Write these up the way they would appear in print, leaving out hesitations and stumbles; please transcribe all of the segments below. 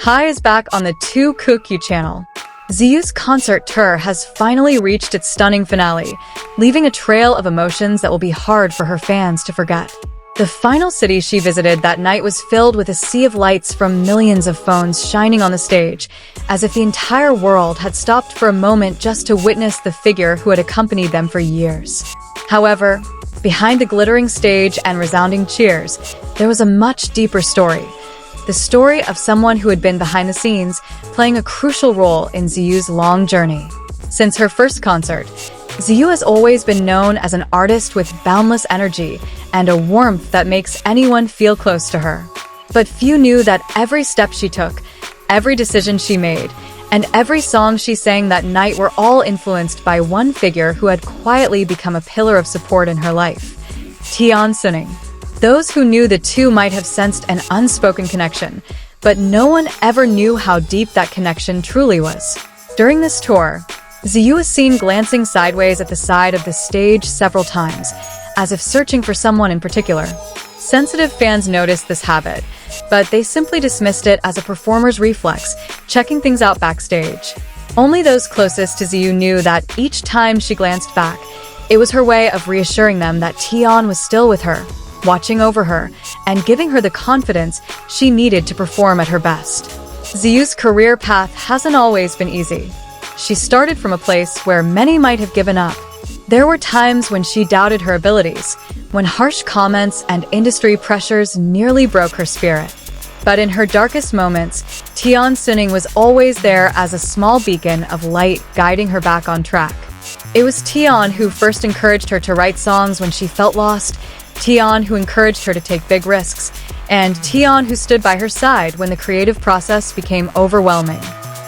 Hi is back on the Kook channel. Ziyu's concert tour has finally reached its stunning finale, leaving a trail of emotions that will be hard for her fans to forget. The final city she visited that night was filled with a sea of lights from millions of phones shining on the stage, as if the entire world had stopped for a moment just to witness the figure who had accompanied them for years. However, behind the glittering stage and resounding cheers, there was a much deeper story. The story of someone who had been behind the scenes, playing a crucial role in Ziyu's long journey. Since her first concert, Ziyu has always been known as an artist with boundless energy and a warmth that makes anyone feel close to her. But few knew that every step she took, every decision she made, and every song she sang that night were all influenced by one figure who had quietly become a pillar of support in her life: Tian Xuning. Those who knew the two might have sensed an unspoken connection, but no one ever knew how deep that connection truly was. During this tour, Ziyu is seen glancing sideways at the side of the stage several times, as if searching for someone in particular. Sensitive fans noticed this habit, but they simply dismissed it as a performer's reflex, checking things out backstage. Only those closest to Ziyu knew that each time she glanced back, it was her way of reassuring them that Tian was still with her, watching over her, and giving her the confidence she needed to perform at her best. Ziyu's career path hasn't always been easy. She started from a place where many might have given up. There were times when she doubted her abilities, when harsh comments and industry pressures nearly broke her spirit. But in her darkest moments, Tian Xuning was always there as a small beacon of light guiding her back on track. It was Tian who first encouraged her to write songs when she felt lost, Tian who encouraged her to take big risks, and Tian who stood by her side when the creative process became overwhelming.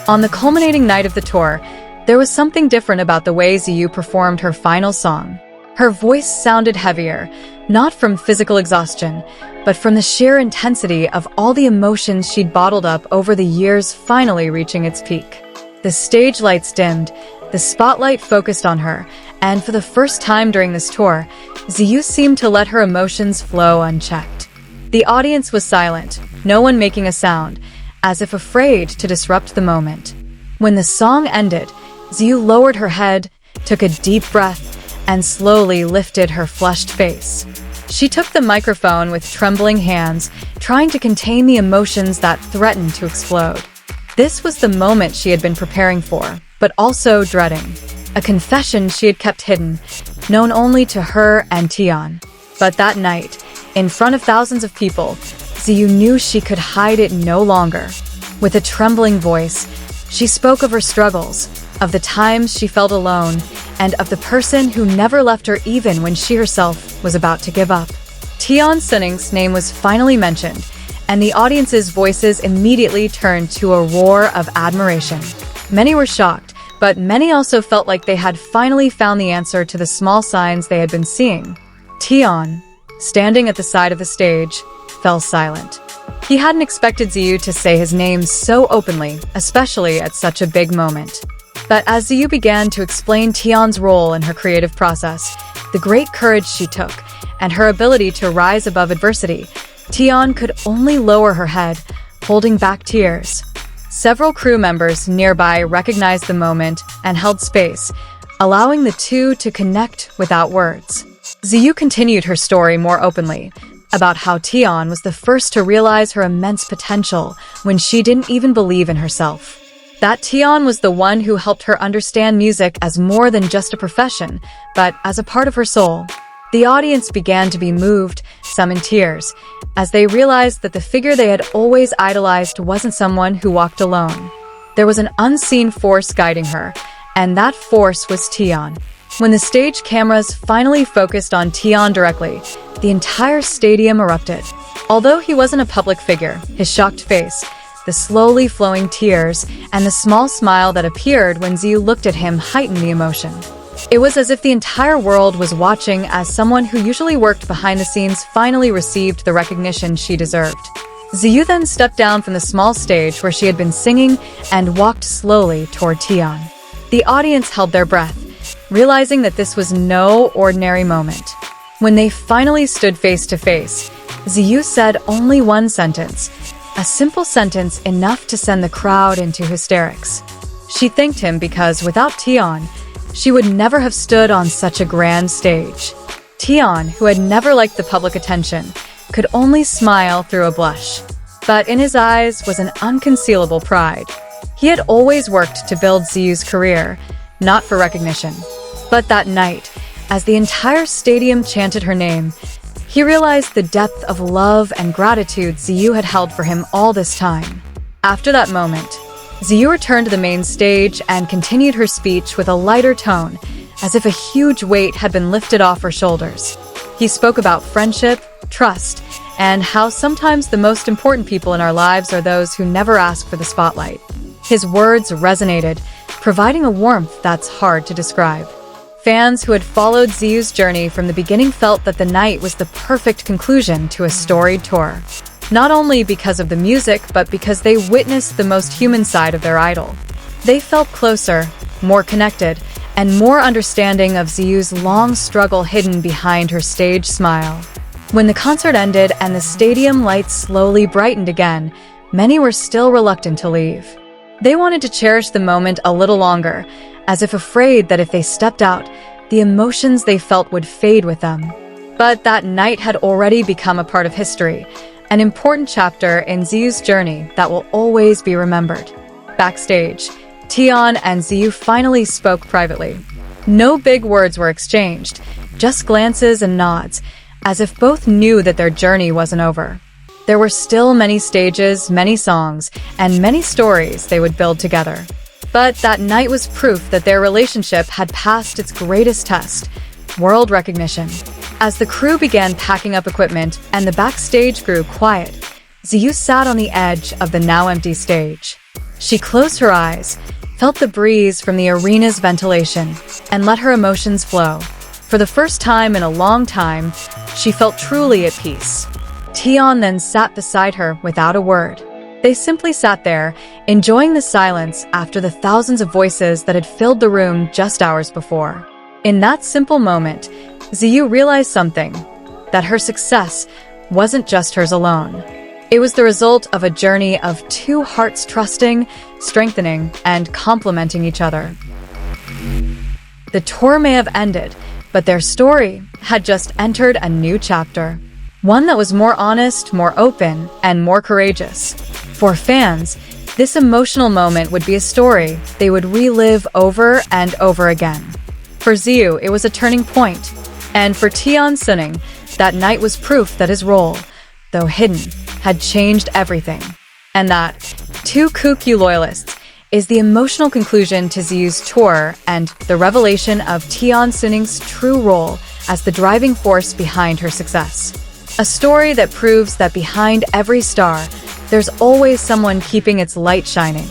On the culminating night of the tour, there was something different about the way Ziyu performed her final song. Her voice sounded heavier, not from physical exhaustion, but from the sheer intensity of all the emotions she'd bottled up over the years finally reaching its peak. The stage lights dimmed, the spotlight focused on her, and for the first time during this tour, Ziyu seemed to let her emotions flow unchecked. The audience was silent, no one making a sound, as if afraid to disrupt the moment. When the song ended, Ziyu lowered her head, took a deep breath, and slowly lifted her flushed face. She took the microphone with trembling hands, trying to contain the emotions that threatened to explode. This was the moment she had been preparing for, but also dreading. A confession she had kept hidden, known only to her and Tian. But that night, in front of thousands of people, Ziyu knew she could hide it no longer. With a trembling voice, she spoke of her struggles, of the times she felt alone, and of the person who never left her even when she herself was about to give up. Tian Xuning's name was finally mentioned, and the audience's voices immediately turned to a roar of admiration. Many were shocked, but many also felt like they had finally found the answer to the small signs they had been seeing. Tian, standing at the side of the stage, fell silent. He hadn't expected Ziyu to say his name so openly, especially at such a big moment. But as Ziyu began to explain Tian's role in her creative process, the great courage she took, and her ability to rise above adversity, Tian could only lower her head, holding back tears. Several crew members nearby recognized the moment and held space, allowing the two to connect without words. Ziyu continued her story more openly, about how Tian was the first to realize her immense potential when she didn't even believe in herself. That Tian was the one who helped her understand music as more than just a profession, but as a part of her soul. The audience began to be moved, some in tears, as they realized that the figure they had always idolized wasn't someone who walked alone. There was an unseen force guiding her, and that force was Tian. When the stage cameras finally focused on Tian directly, the entire stadium erupted. Although he wasn't a public figure, his shocked face, the slowly flowing tears, and the small smile that appeared when Ziyu looked at him heightened the emotion. It was as if the entire world was watching as someone who usually worked behind the scenes finally received the recognition she deserved. Ziyu then stepped down from the small stage where she had been singing and walked slowly toward Tian. The audience held their breath, realizing that this was no ordinary moment. When they finally stood face to face, Ziyu said only one sentence: a simple sentence enough to send the crowd into hysterics. She thanked him because without Tian, she would never have stood on such a grand stage. Tian, who had never liked the public attention, could only smile through a blush. But in his eyes was an unconcealable pride. He had always worked to build Ziyu's career, not for recognition. But that night, as the entire stadium chanted her name, he realized the depth of love and gratitude Ziyu had held for him all this time. After that moment, Ziyu returned to the main stage and continued her speech with a lighter tone, as if a huge weight had been lifted off her shoulders. He spoke about friendship, trust, and how sometimes the most important people in our lives are those who never ask for the spotlight. His words resonated, providing a warmth that's hard to describe. Fans who had followed Ziyu's journey from the beginning felt that the night was the perfect conclusion to a storied tour. Not only because of the music, but because they witnessed the most human side of their idol. They felt closer, more connected, and more understanding of Ziyu's long struggle hidden behind her stage smile. When the concert ended and the stadium lights slowly brightened again, many were still reluctant to leave. They wanted to cherish the moment a little longer, as if afraid that if they stepped out, the emotions they felt would fade with them. But that night had already become a part of history, an important chapter in Ziyu's journey that will always be remembered. Backstage, Tian and Ziyu finally spoke privately. No big words were exchanged, just glances and nods, as if both knew that their journey wasn't over. There were still many stages, many songs, and many stories they would build together. But that night was proof that their relationship had passed its greatest test, world recognition. As the crew began packing up equipment and the backstage grew quiet, Ziyu sat on the edge of the now empty stage. She closed her eyes, felt the breeze from the arena's ventilation, and let her emotions flow. For the first time in a long time, she felt truly at peace. Tian then sat beside her without a word. They simply sat there, enjoying the silence after the thousands of voices that had filled the room just hours before. In that simple moment, Ziyu realized something, that her success wasn't just hers alone. It was the result of a journey of two hearts trusting, strengthening, and complementing each other. The tour may have ended, but their story had just entered a new chapter. One that was more honest, more open, and more courageous. For fans, this emotional moment would be a story they would relive over and over again. For Ziyu, it was a turning point. And for Tian Xuning, that night was proof that his role, though hidden, had changed everything. And that, to Kook loyalists, is the emotional conclusion to Ziyu's tour and the revelation of Tian Xuning's true role as the driving force behind her success. A story that proves that behind every star, there's always someone keeping its light shining.